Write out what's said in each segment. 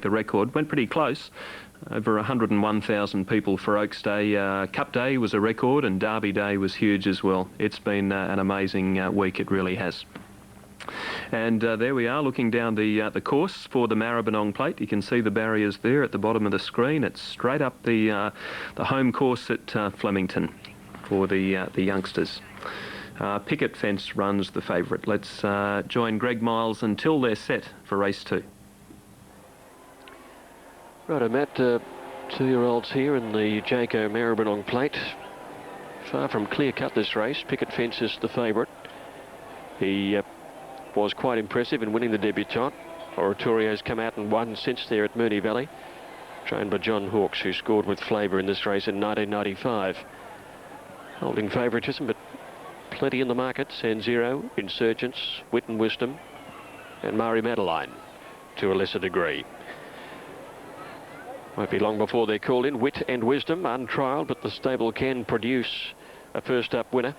The record went pretty close. Over 101,000 people for Oaks Day. Cup Day was a record and Derby Day was huge as well. It's been an amazing week, it really has. And there we are looking down the course for the Maribyrnong Plate. You can see the barriers there at the bottom of the screen. It's straight up the home course at Flemington for the youngsters. Picket Fence runs the favourite. Let's join Greg Miles until they're set for race 2. Righto, Matt, 2-year-olds here in the Jayco Maribyrnong Plate. Far from clear-cut this race. Picket Fence is the favourite. He was quite impressive in winning the debutante. Oratorio's come out and won since there at Moonee Valley, trained by John Hawkes, who scored with flavour in this race in 1995. Holding favouritism, but plenty in the market. San Zero, Insurgents, Wit and Wisdom, and Mari Madeline to a lesser degree. Won't be long before they're called in. Wit and Wisdom, untrialled, but the stable can produce a first-up winner.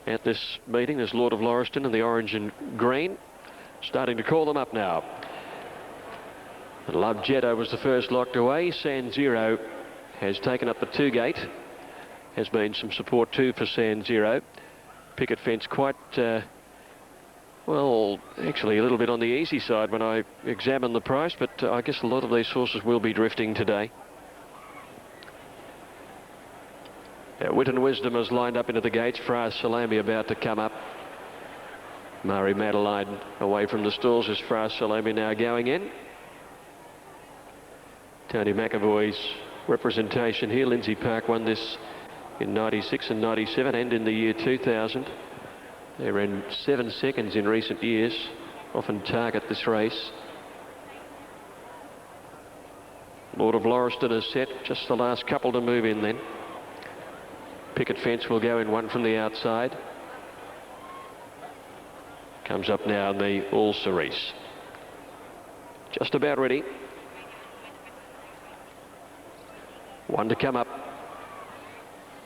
At this meeting, there's Lord of Lauriston and the orange and green. Starting to call them up now. And Love Jetta was the first locked away. San Zero has taken up the 2 gate. Has been some support too for San Zero. Picket Fence quite, well, actually a little bit on the easy side when I examine the price, but I guess a lot of these horses will be drifting today. Wit and Wisdom has lined up into the gates. Fras Salami about to come up. Mari Madeline away from the stalls as Fras Salami now going in. Tony McAvoy's representation here. Lindsay Park won this in 96 and 97 and in the year 2000. They ran 7 seconds in recent years. Often target this race. Lord of Lauriston is set. Just the last couple to move in then. Picket Fence will go in one from the outside. Comes up now in the All Cerise. Just about ready. One to come up.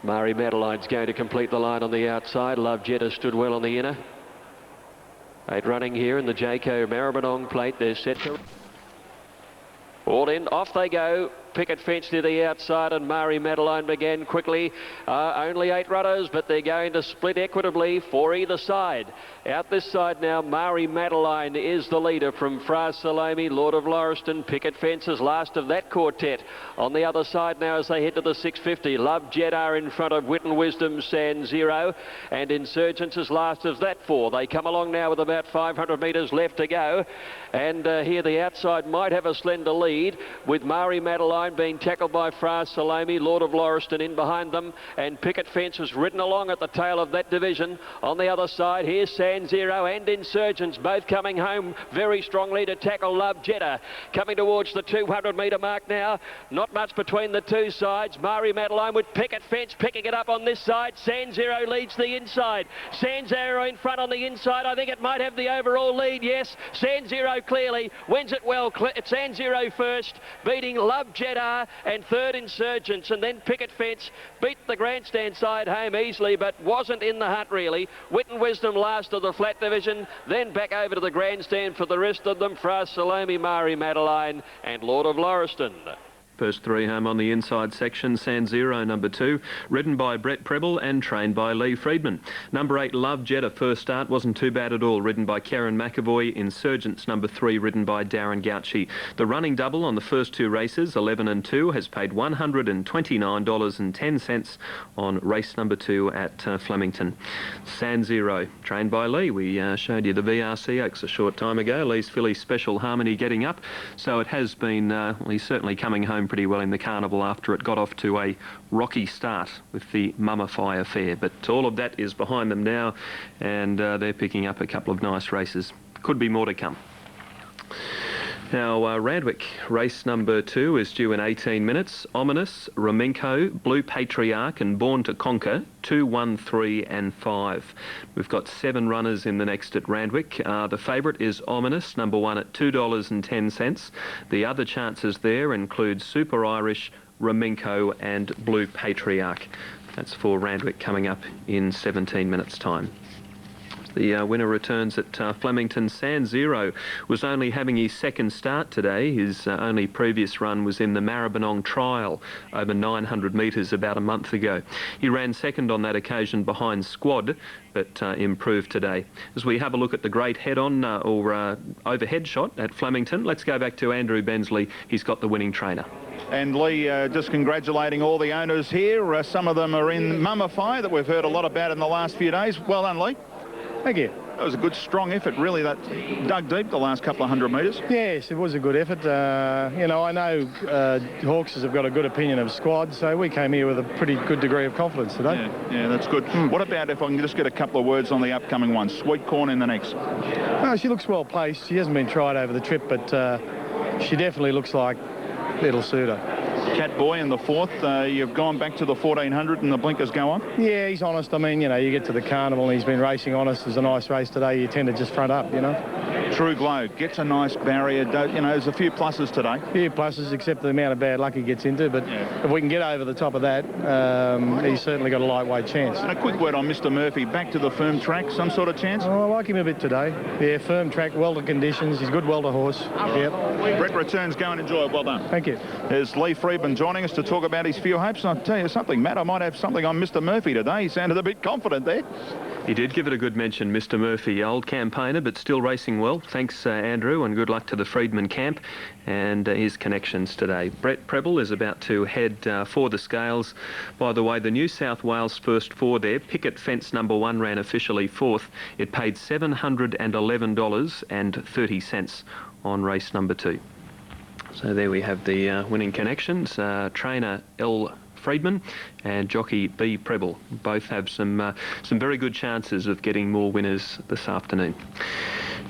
Mari Madeline's going to complete the line on the outside. Love Jetta stood well on the inner. 8 running here in the Jayco Maribyrnong Plate. They're set to... All in, off they go. Picket Fence to the outside and Mari Madeline began quickly. Only 8 runners, but they're going to split equitably for either side. Out this side now, Mari Madeline is the leader from Fras Salami, Lord of Lauriston. Picket Fence is last of that quartet. On the other side now as they head to the 650, Love Jetta in front of Wit and Wisdom, San Zero, and Insurgents is last of that 4. They come along now with about 500 metres left to go, and here the outside might have a slender lead with Mari Madeline being tackled by Fras Salami, Lord of Lauriston in behind them, and Picket Fence has ridden along at the tail of that division. On the other side, here's San Zero and Insurgents, both coming home very strongly to tackle Love Jetta. Coming towards the 200 metre mark now. Not much between the two sides. Mari Madeline with Picket Fence picking it up on this side. San Zero leads the inside. San Zero in front on the inside. I think it might have the overall lead, yes. San Zero clearly wins it well. San Zero first, beating Love Jetta, and third Insurgents, and then Picket Fence beat the grandstand side home easily, but wasn't in the hunt really. Wit and Wisdom last of the flat division, then back over to the grandstand for the rest of them. Fras Salami, Mari Madeline and Lord of Lauriston. First 3 home on the inside section. San Zero, number 2, ridden by Brett Preble and trained by Lee Friedman. Number 8, Love Jetta, first start, wasn't too bad at all, ridden by Karen McAvoy. Insurgents, number 3, ridden by Darren Gauci. The running double on the first 2 races, 11 and 2, has paid $129.10 on race number 2 at Flemington. San Zero, trained by Lee. We showed you the VRC Oaks a short time ago. Lee's filly Special Harmony getting up. So it has been, well, he's certainly coming home pretty well in the carnival after it got off to a rocky start with the Mummify affair. But all of that is behind them now, and they're picking up a couple of nice races. Could be more to come. Now, Randwick, race number 2 is due in 18 minutes. Ominous, Ramenko, Blue Patriarch and Born to Conquer, 2, 1, 3 and 5. We've got 7 runners in the next at Randwick. The favourite is Ominous, number 1 at $2.10. The other chances there include Super Irish, Ramenko and Blue Patriarch. That's for Randwick coming up in 17 minutes' time. The winner returns at Flemington. San Zero was only having his second start today. His only previous run was in the Maribyrnong Trial over 900 metres about a month ago. He ran second on that occasion behind Squad, but improved today. As we have a look at the great head-on or overhead shot at Flemington, let's go back to Andrew Bensley. He's got the winning trainer. And Lee, just congratulating all the owners here. Some of them are in Mummify that we've heard a lot about in the last few days. Well done, Lee. Thank you. That was a good, strong effort, really. That dug deep the last couple of 100 metres. Yes, it was a good effort. You know, I know Hawks have got a good opinion of Squad, so we came here with a pretty good degree of confidence today. Yeah, that's good. What about if I can just get a couple of words on the upcoming one? Sweet Corn in the next. No, she looks well placed. She hasn't been tried over the trip, but she definitely looks like it'll suit her. Catboy in the fourth. You've gone back to the 1400 and the blinkers go on? Yeah, he's honest. I mean, you know, you get to the carnival and he's been racing honest. It was a nice race today. You tend to just front up, you know. True Glow gets a nice barrier. You know, there's a few pluses today. A few pluses, except the amount of bad luck he gets into. But if we can get over the top of that, he's certainly got a lightweight chance. And a quick word on Mr. Murphy. Back to the firm track. Some sort of chance? Oh, I like him a bit today. Yeah, firm track, welter conditions. He's a good welter horse. Yep. Brett returns. Go and enjoy it. Well done. Thank you. There's Lee Friedman joining us to talk about his few hopes. And I'll tell you something, Matt, I might have something on Mr. Murphy today. He sounded a bit confident there. He did give it a good mention, Mr. Murphy. Old campaigner, but still racing well. Thanks, Andrew, and good luck to the Friedman camp and his connections today. Brett Preble is about to head for the scales. By the way, the New South Wales first four there, Picket Fence number 1 ran officially fourth. It paid $711.30 on race number 2. So there we have the winning connections. Trainer L. Friedman and jockey B. Preble both have some very good chances of getting more winners this afternoon.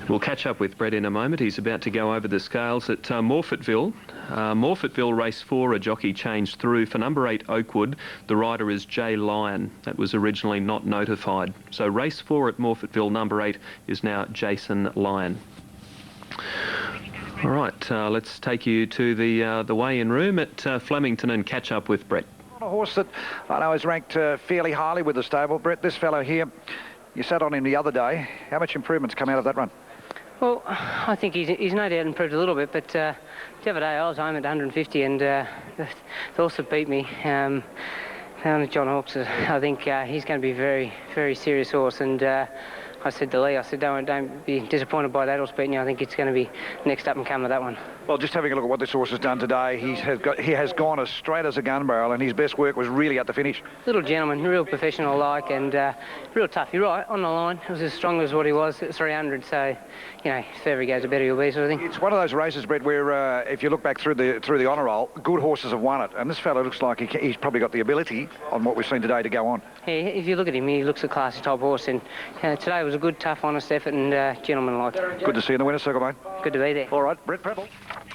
We'll catch up with Brett in a moment. He's about to go over the scales at Morphettville. Morphettville race 4, a jockey changed through. For number 8 Oakwood, the rider is Jay Lyon. That was originally not notified. So race 4 at Morphettville, number 8 is now Jason Lyon. All right, let's take you to the weigh-in room at Flemington and catch up with Brett. A horse that I know is ranked fairly highly with the stable. Brett, this fellow here, you sat on him the other day. How much improvement's come out of that run? Well, I think he's no doubt improved a little bit, but the other day I was home at 150 and the horse that beat me, John Hawks, I think he's going to be a very, very serious horse, and I said to Lee, I said, don't be disappointed by that horse beating you. I think it's going to be next up and come with that one. Well, just having a look at what this horse has done today, he has gone as straight as a gun barrel, and his best work was really at the finish. Little gentleman, real professional-like, and real tough. You're right, on the line. It was as strong as what he was at 300, so, you know, if ever he goes, the better he'll be, sort of thing. It's one of those races, Brett, where if you look back through the honour roll, good horses have won it, and this fellow looks like he's probably got the ability on what we've seen today to go on. Yeah, if you look at him, he looks a classy type horse, and today was a good, tough, honest effort, and gentleman-like. Good to see you in the winner's circle, mate. Good to be there. All right, Brett Preble.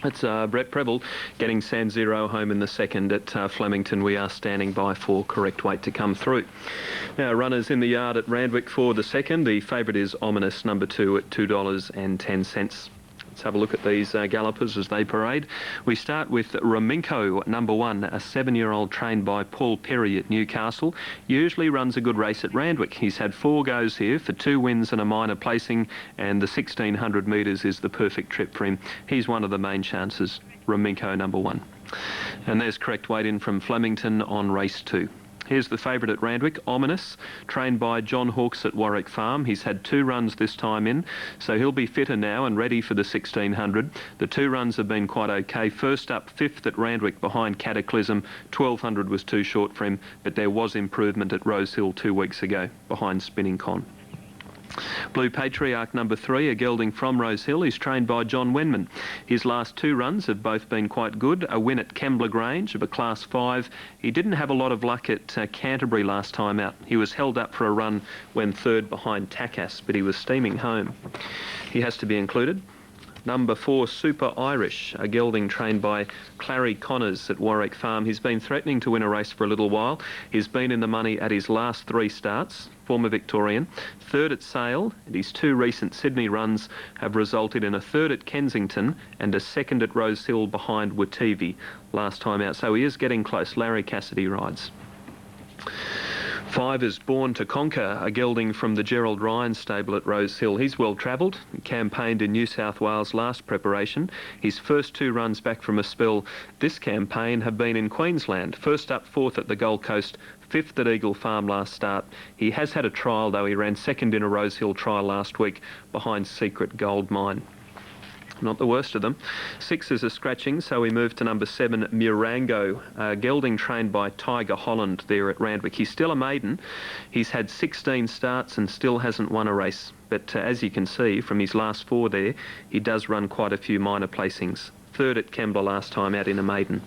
It's Brett Preble getting San Zero home in the second at Flemington. We are standing by for correct weight to come through. Now, runners in the yard at Randwick for the second. The favourite is Ominous, number 2 at $2.10. Let's have a look at these gallopers as they parade. We start with Raminko, number 1, a 7-year-old trained by Paul Perry at Newcastle. Usually runs a good race at Randwick. He's had 4 goes here for 2 wins and a minor placing, and the 1600 metres is the perfect trip for him. He's one of the main chances, Raminko, number 1. And there's correct weight in from Flemington on race 2. Here's the favourite at Randwick, Ominous, trained by John Hawks at Warwick Farm. He's had 2 runs this time in, so he'll be fitter now and ready for the 1600. The 2 runs have been quite okay. First up, 5th at Randwick behind Cataclysm. 1200 was too short for him, but there was improvement at Rosehill 2 weeks ago behind Spinning Con. Blue Patriarch, number 3, a gelding from Rosehill. He's trained by John Wenman. His last 2 runs have both been quite good. A win at Kembla Grange of a Class 5. He didn't have a lot of luck at Canterbury last time out. He was held up for a run when 3rd behind Takas, but he was steaming home. He has to be included. Number 4, Super Irish, a gelding trained by Clary Connors at Warwick Farm. He's been threatening to win a race for a little while. He's been in the money at his last 3 starts, former Victorian. 3rd at Sale, and his 2 recent Sydney runs have resulted in a 3rd at Kensington and a 2nd at Rosehill behind Wativi last time out. So he is getting close. Larry Cassidy rides. 5 is Born to Conquer, a gelding from the Gerald Ryan stable at Rose Hill. He's well travelled, campaigned in New South Wales last preparation. His first 2 runs back from a spell this campaign have been in Queensland. First up, 4th at the Gold Coast, 5th at Eagle Farm last start. He has had a trial though. He ran 2nd in a Rose Hill trial last week behind Secret Gold Mine. Not the worst of them. 6 is a scratching, so we move to number 7, Murango, a gelding trained by Tiger Holland there at Randwick. He's still a maiden. He's had 16 starts and still hasn't won a race. But as you can see from his last 4 there, he does run quite a few minor placings. 3rd at Kembla last time out in a maiden.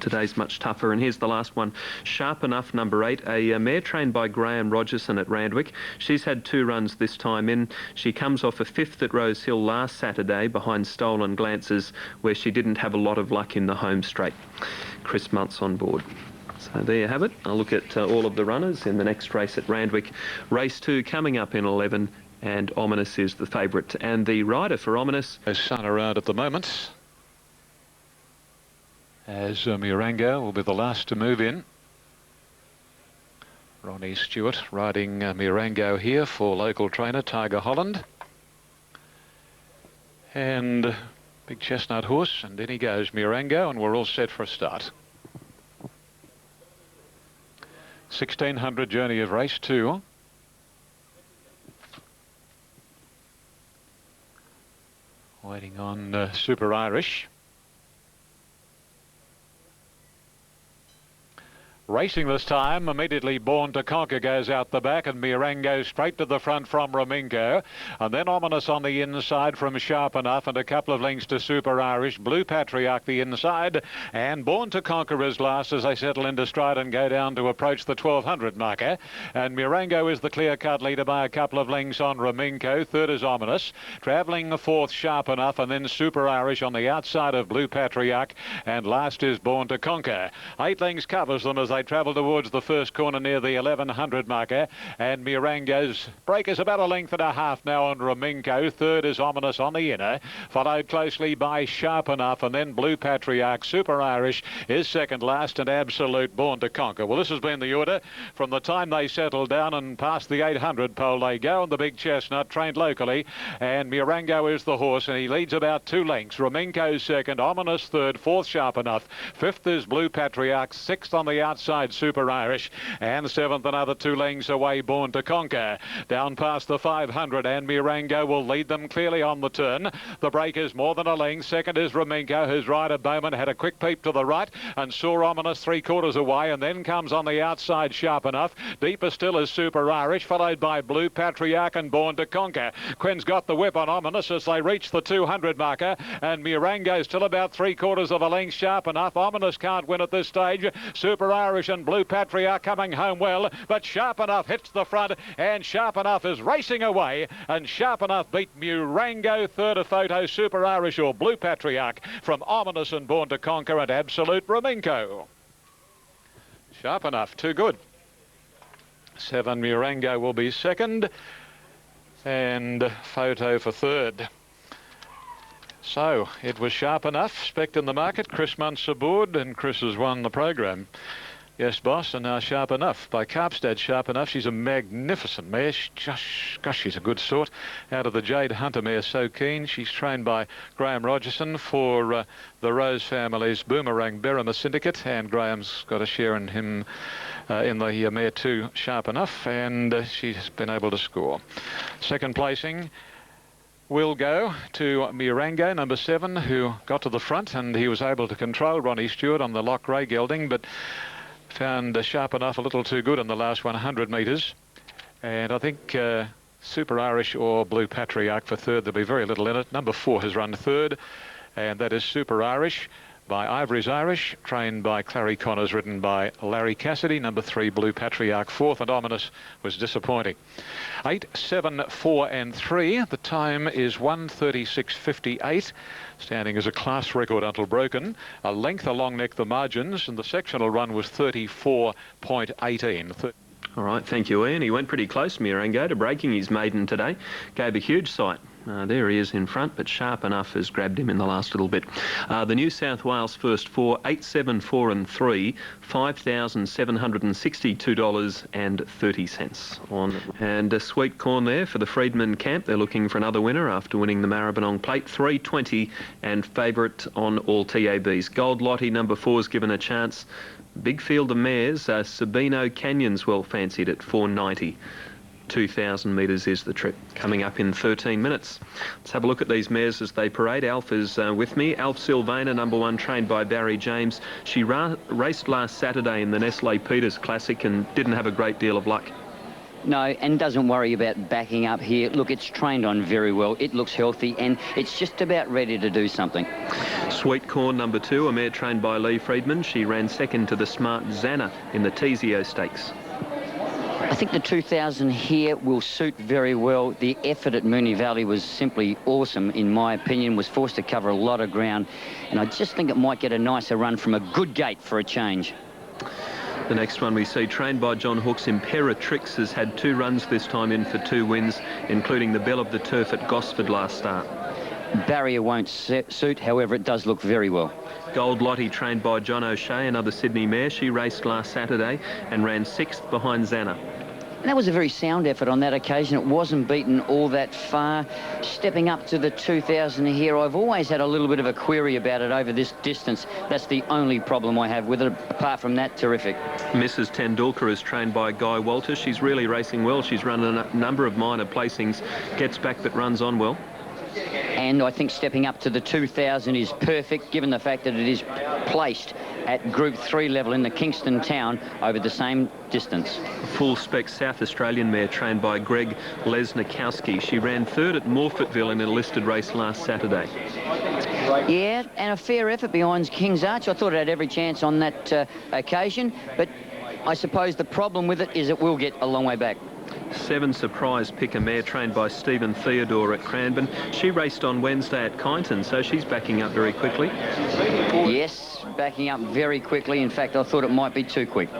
Today's much tougher, and here's the last one. Sharp Enough, number 8, a mare trained by Graham Rogerson at Randwick. She's had 2 runs this time in. She comes off a 5th at Rose Hill last Saturday behind Stolen Glances, where she didn't have a lot of luck in the home straight. Chris Muntz on board. So there you have it. I'll look at all of the runners in the next race at Randwick. Race 2 coming up in 11, and Ominous is the favourite. And the rider for Ominous is sun around at the moment, as Murango will be the last to move in. Ronnie Stewart riding Murango here for local trainer Tiger Holland. And big chestnut horse, and in he goes, Murango, and we're all set for a start. 1600 journey of race 2. Waiting on Super Irish. Racing this time, immediately Born to Conquer goes out the back, and Murango straight to the front from Raminko. And then Ominous on the inside from Sharp Enough, and a couple of lengths to Super Irish. Blue Patriarch the inside, and Born to Conquer is last as they settle into stride and go down to approach the 1200 marker. And Murango is the clear-cut leader by a couple of lengths on Raminko. 3rd is Ominous. Travelling 4th, Sharp Enough, and then Super Irish on the outside of Blue Patriarch. And last is Born to Conquer. 8 lengths covers them as they travel towards the first corner near the 1100 marker, and Murango's break is about 1.5 lengths now on Raminko. 3rd is Ominous on the inner, followed closely by Sharp Enough, and then Blue Patriarch. Super Irish is second last, and Absolute Born to Conquer. Well, this has been the order from the time they settled down, and past the 800 pole they go, and the big chestnut trained locally, and Murango is the horse, and he leads about 2 lengths. Raminko's second, Ominous 3rd, 4th Sharp Enough, 5th is Blue Patriarch, 6th on the outside Super Irish, and 7th another 2 lengths away Born to Conquer. Down past the 500, and Murango will lead them clearly on the turn. The break is more than 1 length. Second is Raminko, whose rider Bowman had a quick peep to the right and saw Ominous 3/4 away, and then comes on the outside Sharp Enough. Deeper still is Super Irish, followed by Blue Patriarch and Born to Conquer. Quinn's got the whip on Ominous as they reach the 200 marker, and Murango still about 3/4 of a length Sharp Enough. Ominous can't win at this stage. Super Irish and Blue Patriarch coming home well, but Sharp Enough hits the front, and Sharp Enough is racing away, and Sharp Enough beat Murango. 3rd a photo, Super Irish or Blue Patriarch from Ominous and Born to Conquer, and Absolute Raminko. Sharp Enough, too good. 7 Murango will be second, and photo for 3rd. So it was Sharp Enough, spec in the market. Chris Muntz aboard, and Chris has won the program. Yes, boss, and now Sharp Enough by Carpstad. Sharp Enough, she's a magnificent mare. Gosh, she's a good sort. Out of the Jade Hunter mare, So Keen. She's trained by Graham Rogerson for the Rose family's Boomerang Berrima Syndicate, and Graham's got a share in him in the mare too, Sharp Enough, and she's been able to score. Second placing will go to Murango, number 7, who got to the front, and he was able to control Ronnie Stewart on the Loch Grey gelding, but found Sharp Enough a little too good in the last 100 metres. And I think Super Irish or Blue Patriarch for 3rd. There'll be very little in it. Number 4 has run 3rd, and that is Super Irish by Ivory's Irish, trained by Clary Connors, ridden by Larry Cassidy. Number 3, Blue Patriarch 4th, and Ominous was disappointing. 8, 7, 4 and 3. The time is 1:36.58. Standing as a class record until broken. A length along neck the margins, and the sectional run was 34.18. All right, thank you, Ian. He went pretty close, Murango, to breaking his maiden today. Gave a huge sight. There he is in front, but Sharp Enough has grabbed him in the last little bit. The New South Wales first four, 8, 7, 4 and 3, $5,762.30 and a Sweet Corn there for the Freedman camp. They're looking for another winner after winning the Maribyrnong Plate, 3.20 and favourite on all TABs. Gold Lottie number 4's given a chance. Big field of mares. Sabino Canyon's well fancied at 4.90. 2,000 metres is the trip, coming up in 13 minutes. Let's have a look at these mares as they parade. Alf is with me. Alf Sylvana, number 1, trained by Barry James. She raced last Saturday in the Nestle Peters Classic and didn't have a great deal of luck. No, and doesn't worry about backing up here. Look, it's trained on very well. It looks healthy, and it's just about ready to do something. Sweet Corn, number 2, a mare trained by Lee Freedman. She ran second to the Smart Zanna in the Tezio Stakes. I think the 2000 here will suit very well. The effort at Moonee Valley was simply awesome, in my opinion, was forced to cover a lot of ground, and I just think it might get a nicer run from a good gate for a change. The next one we see, trained by John Hooks, Imperatrix, has had 2 runs this time in for 2 wins, including the Belle of the Turf at Gosford last start. Barrier won't suit, however, it does look very well. Gold Lottie, trained by John O'Shea, another Sydney mare. She raced last Saturday and ran 6th behind Zanna. And that was a very sound effort on that occasion. It wasn't beaten all that far. Stepping up to the 2000 here, I've always had a little bit of a query about it over this distance. That's the only problem I have with it. Apart from that, terrific. Mrs. Tendulkar is trained by Guy Walter. She's really racing well. She's run a number of minor placings, gets back but runs on well. And I think stepping up to the 2000 is perfect, given the fact that it is placed at Group 3 level in the Kingston town over the same distance. Full spec South Australian mare trained by Greg Lesnikowski. She ran 3rd at Morfettville in a listed race last Saturday. Yeah, and a fair effort behind King's Arch. I thought it had every chance on that occasion, but I suppose the problem with it is it will get a long way back. 7 Surprise Pick, a mare trained by Stephen Theodore at Cranbourne. She raced on Wednesday at Kyneton, so she's backing up very quickly. Yes, backing up very quickly. In fact, I thought it might be too quick.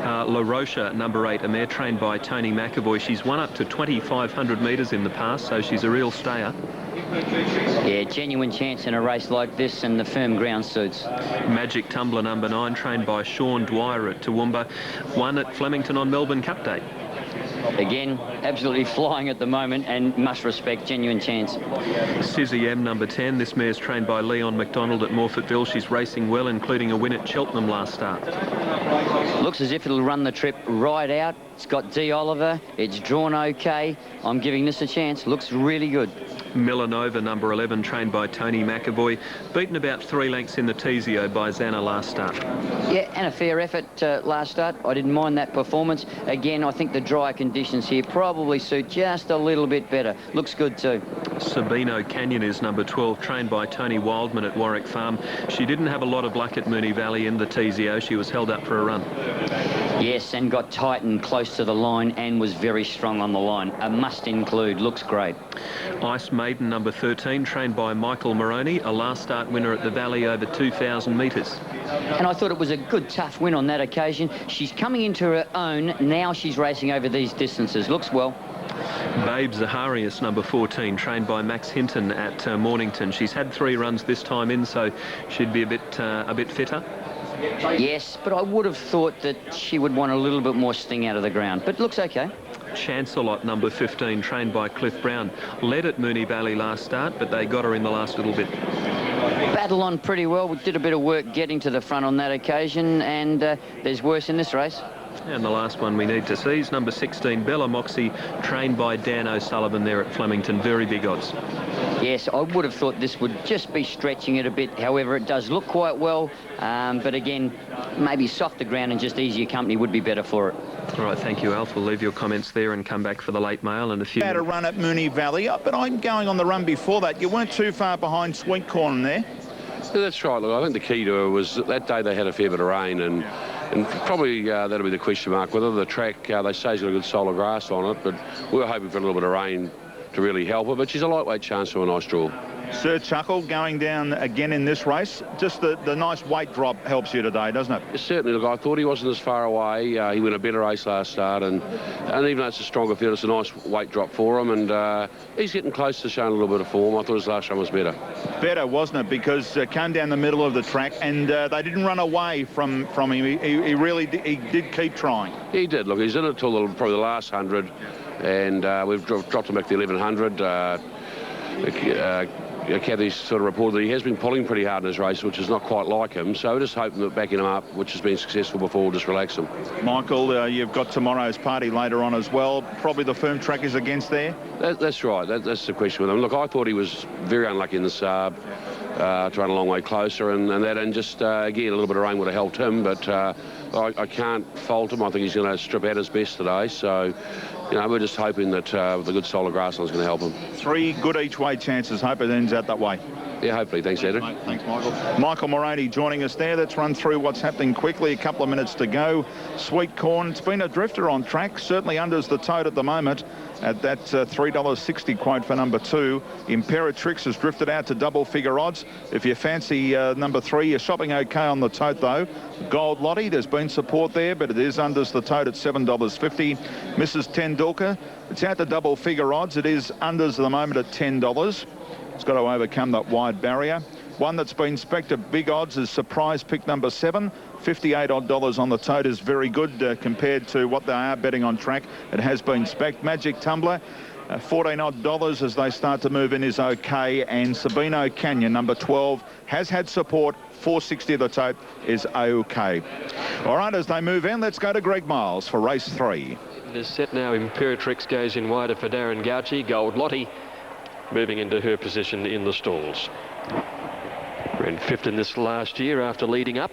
La Rocha, number 8, a mare trained by Tony McAvoy. She's won up to 2,500 metres in the past, so she's a real stayer. Yeah, genuine chance in a race like this, and the firm ground suits. Magic Tumbler, number 9, trained by Sean Dwyer at Toowoomba. Won at Flemington on Melbourne Cup Day. Again, absolutely flying at the moment, and must respect, genuine chance. Sizzy M, number 10. This mare's trained by Leon McDonald at Morfettville. She's racing well, including a win at Cheltenham last start. Looks as if it'll run the trip right out. It's got D. Oliver. It's drawn okay. I'm giving this a chance. Looks really good. Millanova, number 11, trained by Tony McAvoy. Beaten about 3 lengths in the Tezio by Zanna last start. Yeah, and a fair effort last start. I didn't mind that performance. Again, I think the dry conditions here probably suit just a little bit better. Looks good too. Sabino Canyon is number 12, trained by Tony Wildman at Warwick Farm. She didn't have a lot of luck at Moonee Valley in the Tezio. She was held up for a run. Yes, and got tight and close to the line and was very strong on the line. A must include. Looks great. Ice Maiden, number 13, trained by Michael Moroney, a last start winner at the Valley over 2,000 metres. And I thought it was a good, tough win on that occasion. She's coming into her own. Now she's racing over these distances. Looks well. Babe Zaharias, number 14, trained by Max Hinton at Mornington. She's had 3 runs this time in, so she'd be a bit fitter. Yes, but I would have thought that she would want a little bit more sting out of the ground, but looks okay. Chancelot, number 15, trained by Cliff Brown. Led at Moonee Valley last start, but they got her in the last little bit. Battle on pretty well. We did a bit of work getting to the front on that occasion, and there's worse in this race. And the last one we need to see is number 16, Bella Moxie, trained by Dan O'Sullivan there at Flemington. Very big odds. Yes, I would have thought this would just be stretching it a bit. However, it does look quite well. But again, maybe softer ground and just easier company would be better for it. All right, thank you, Alf. We'll leave your comments there and come back for the late mail and a few... Had a run at Moonee Valley, but I'm going on the run before that. You weren't too far behind Sweet Corn there. Yeah, that's right. Look, I think the key to it was that day they had a fair bit of rain, and probably that'll be the question mark. Whether the track, they say, has got a good solid grass on it, but we were hoping for a little bit of rain to really help her. But she's a lightweight chance to a nice draw. Sir Chuckle going down again in this race. Just the nice weight drop helps you today, doesn't it? Certainly, look, I thought he wasn't as far away. He went a better race last start, and even though it's a stronger field, it's a nice weight drop for him, and he's getting close to showing a little bit of form. I thought his last run was better. Better, wasn't it? Because came down the middle of the track, and they didn't run away from him. He really did keep trying. He did. Look, he's in it till probably the last 100, and we've dropped him back to 1100. Kathy's sort of reported that he has been pulling pretty hard in his race, which is not quite like him. So we're just hoping that backing him up, which has been successful before, will just relax him. Michael, you've got tomorrow's party later on as well. Probably the firm track is against there? That's right. That's the question with him. Look, I thought he was very unlucky in the Saab to run a long way closer, and just, again, a little bit of rain would have helped him, but I can't fault him. I think he's going to strip out his best today. So, we're just hoping that the good solid grassland is going to help him. 3 good each way chances. Hope it ends out that way. Yeah, hopefully. Thanks, Andrew. Thanks, Michael. Michael Moroney joining us there. Let's run through what's happening quickly. A couple of minutes to go. Sweet Corn, it's been a drifter on track. Certainly unders the tote at the moment at that $3.60 quote for number 2. Imperatrix has drifted out to double-figure odds. If you fancy number 3, you're shopping okay on the tote, though. Gold Lottie, there's been support there, but it is unders the tote at $7.50. Mrs. Tendulkar, it's out to double-figure odds. It is unders at the moment at $10. It's got to overcome that wide barrier. One that's been spec'd at big odds is Surprise Pick number 7. $58 odd on the tote is very good compared to what they are betting on track. It has been spec'd. Magic Tumbler, $14 odd as they start to move in is okay. And Sabino Canyon, number 12, has had support. $4.60 of the tote is okay. All right, as they move in, let's go to Greg Miles for race 3. It is set now. Imperatrix goes in wider for Darren Gauci. Gold Lottie moving into her position in the stalls. Ran 5th in this last year after leading up.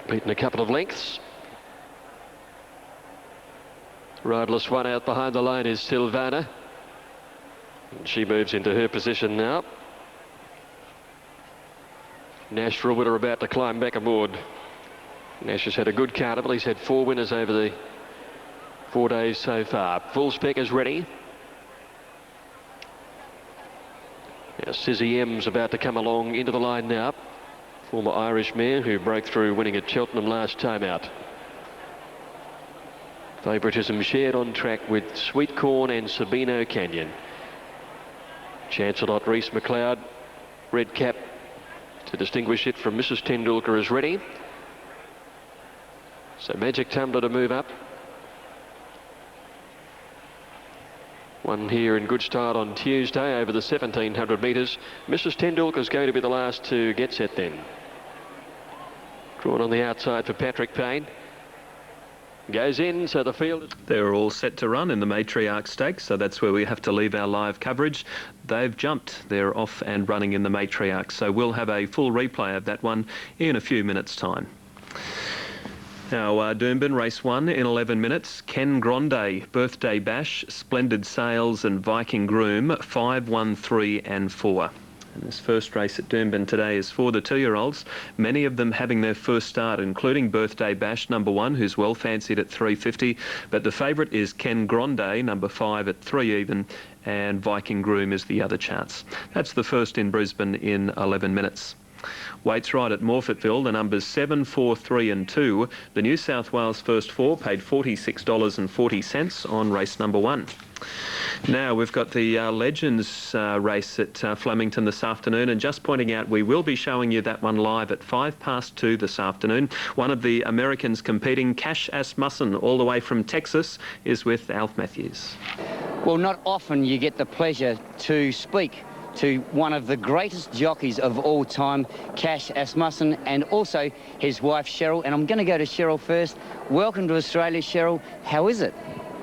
Beaten a couple of lengths. Riderless one out behind the line is Silvana. And she moves into her position now. Nash Reward are about to climb back aboard. Nash has had a good carnival. He's had 4 winners over the 4 days so far. Full spec is ready. Now, Sizzy M's about to come along into the line now. Former Irish mare who broke through winning at Cheltenham last time out. Favouritism shared on track with Sweet Corn and Sabino Canyon. Chancelot Reese McLeod, red cap to distinguish it from Mrs. Tendulkar is ready. So Magic Tumbler to move up. One here in good style on Tuesday over the 1,700 metres. Mrs. Tendulkar is going to be the last to get set then. Drawn on the outside for Patrick Payne. Goes in, so the field... They're all set to run in the Matriarch Stakes, so that's where we have to leave our live coverage. They've jumped. They're off and running in the Matriarch, so we'll have a full replay of that one in a few minutes' time. Now, Doomben, race 1 in 11 minutes. Ken Grande, Birthday Bash, Splendid Sales and Viking Groom, 5, 1, 3 and 4. And this first race at Doomben today is for the 2-year-olds, many of them having their first start, including Birthday Bash, number 1, who's well fancied at $3.50. But the favourite is Ken Grande, number 5 at 3 even, and Viking Groom is the other chance. That's the first in Brisbane in 11 minutes. Waits right at Morphettville, the numbers 7, 4, 3 and 2. The New South Wales first 4 paid $46.40 on race number 1. Now we've got the Legends race at Flemington this afternoon, and just pointing out we will be showing you that one live at 2:05 this afternoon. One of the Americans competing, Cash Asmussen, all the way from Texas, is with Alf Matthews. Well, not often you get the pleasure to speak to one of the greatest jockeys of all time, Cash Asmussen, and also his wife Cheryl. And I'm going to go to Cheryl first. Welcome to Australia, Cheryl. How is it?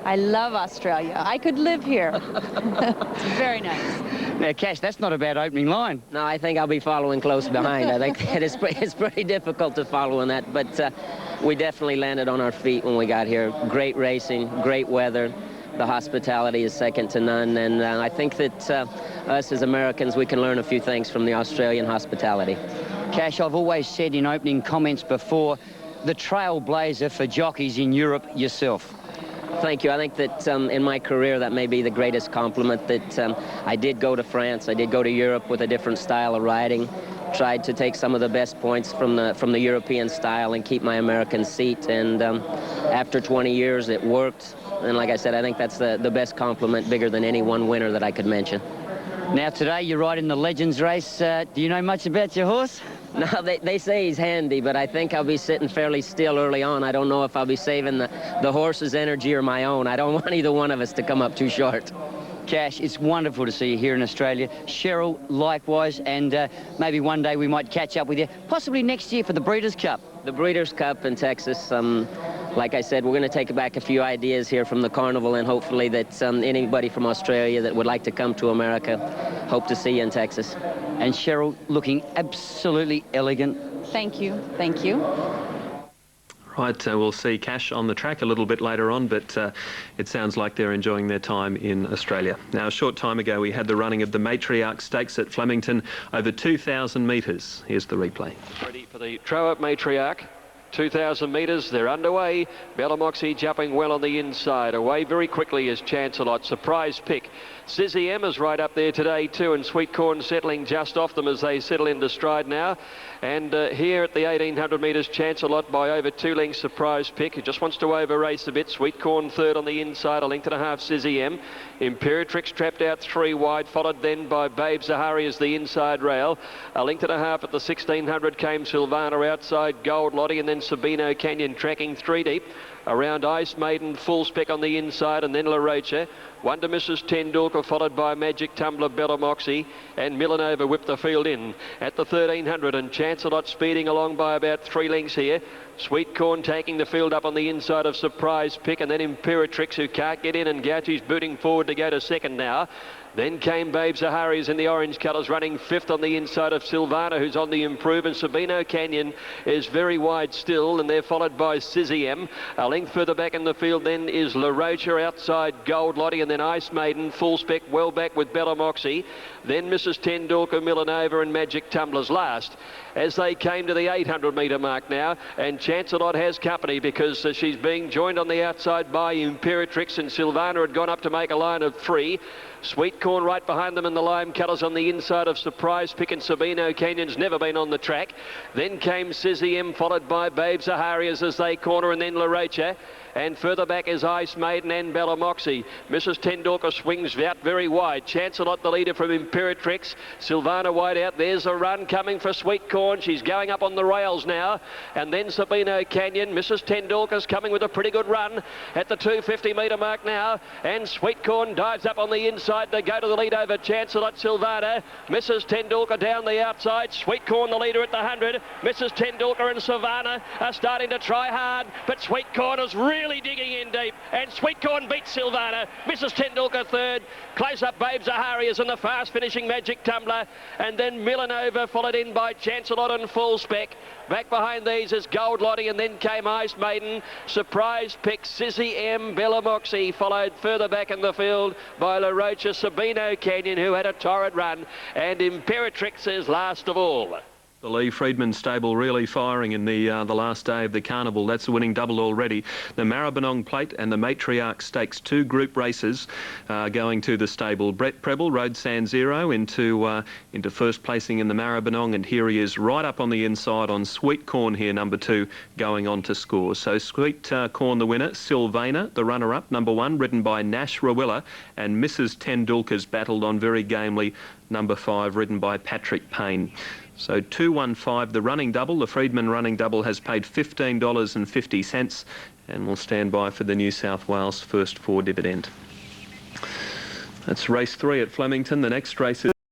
I love Australia. I could live here. It's very nice. Now, Cash, that's not a bad opening line. No, I think I'll be following close behind. I think it's pretty difficult to follow in that, but we definitely landed on our feet when we got here. Great racing, great weather. The hospitality is second to none, and I think that us as Americans, we can learn a few things from the Australian hospitality. Cash, I've always said in opening comments before, the trailblazer for jockeys in Europe yourself. Thank you. I think that in my career that may be the greatest compliment, that I did go to France, I did go to Europe with a different style of riding, tried to take some of the best points from the European style and keep my American seat, and after 20 years it worked, and like I said, I think that's the best compliment, bigger than any one winner that I could mention. Now today you're riding the Legends race. Do you know much about your horse? No, they say he's handy, but I think I'll be sitting fairly still early on. I don't know if I'll be saving the horse's energy or my own. I don't want either one of us to come up too short. Cash, it's wonderful to see you here in Australia. Cheryl, likewise, and maybe one day we might catch up with you, possibly next year for the Breeders' Cup. The Breeders' Cup in Texas, like I said, we're going to take back a few ideas here from the carnival, and hopefully that anybody from Australia that would like to come to America, hope to see you in Texas. And Cheryl, looking absolutely elegant. Thank you. Thank you. Right, we'll see Cash on the track a little bit later on, but it sounds like they're enjoying their time in Australia. Now, a short time ago, we had the running of the Matriarch Stakes at Flemington, over 2,000 metres. Here's the replay. Ready for the Trout Matriarch. 2,000 metres, they're underway. Bellamoxy jumping well on the inside. Away very quickly is Chancelot. Surprise pick. Sizzy M is right up there today too, and Sweet Corn settling just off them as they settle into stride now. And here at the 1,800 metres, Chancelot by over 2 lengths. Surprise pick, who just wants to over race a bit. Sweet Corn third on the inside, 1.5 lengths, Sizzy M. Imperatrix trapped out 3 wide, followed then by Babe Zahari as the inside rail. 1.5 lengths at the 1,600 came Silvana outside Gold Lottie, and then Sabino Canyon tracking 3 deep. Around Ice Maiden, full spec on the inside, and then La Rocha. Wonder Mrs. Tendulkar, followed by Magic Tumbler, Bellamoxy, and Millanova whipped the field in at the 1,300, and Chancelot speeding along by about 3 lengths here. Sweet Corn taking the field up on the inside of Surprise Pick, and then Imperatrix, who can't get in, and Gauchi's booting forward to go to second now. Then came Babe Zahari's in the orange colours, running 5th on the inside of Silvana, who's on the improve, and Sabino Canyon is very wide still, and they're followed by Sizzy M. A length further back in the field then is La Rocha outside Gold Lottie, and then Ice Maiden, full spec, well back with Bellamoxy. Then Mrs. Tendulkar, Millanova, and Magic Tumblers last. As they came to the 800 metre mark now, and Chancelot has company because she's being joined on the outside by Imperatrix, and Silvana had gone up to make a line of 3. Sweet Corn right behind them in the lime colours on the inside of Surprise Pick, and Sabino Canyon's never been on the track. Then came Sizzy M, followed by Babe Zahari as they corner, and then La Rocha. And further back is Ice Maiden and Bellamoxy. Mrs. Tendulkar swings out very wide. Chancelot the leader from Imperatrix. Silvana wide out. There's a run coming for Sweet Corn. She's going up on the rails now. And then Sabino Canyon. Mrs. Tendulkar's coming with a pretty good run at the 250 metre mark now. And Sweet Corn dives up on the inside to go to the lead over Chancelot. Silvana. Mrs. Tendulkar down the outside. Sweet Corn the leader at the 100. Mrs. Tendulkar and Silvana are starting to try hard, but Sweet Corn is really digging in deep, and Sweet Corn beats Silvana. Mrs. Tendulkar third. Close up Babe Zahari is in the fast finishing Magic Tumbler, and then Millanova followed in by Chancelot and full spec. Back behind these is Gold Lottie, and then came Ice Maiden. Surprise pick Sizzy M. Bellamoxy followed further back in the field by La Rocha. Sabino Canyon, who had a torrid run, and Imperatrix is last of all. The Lee Friedman stable really firing in the last day of the carnival. That's the winning double already. The Maribyrnong Plate and the Matriarch Stakes, 2 group races going to the stable. Brett Preble rode San Zero into first placing in the Maribyrnong, and here he is right up on the inside on Sweet Corn here, number 2, going on to score. So Sweet Corn the winner, Silvana the runner-up, number 1, ridden by Nash Rawilla, and Mrs. Tendulkar's battled on very gamely, number 5, ridden by Patrick Payne. So 215, the running double, the Friedman running double, has paid $15.50, and will stand by for the New South Wales first 4 dividend. That's race 3 at Flemington. The next race is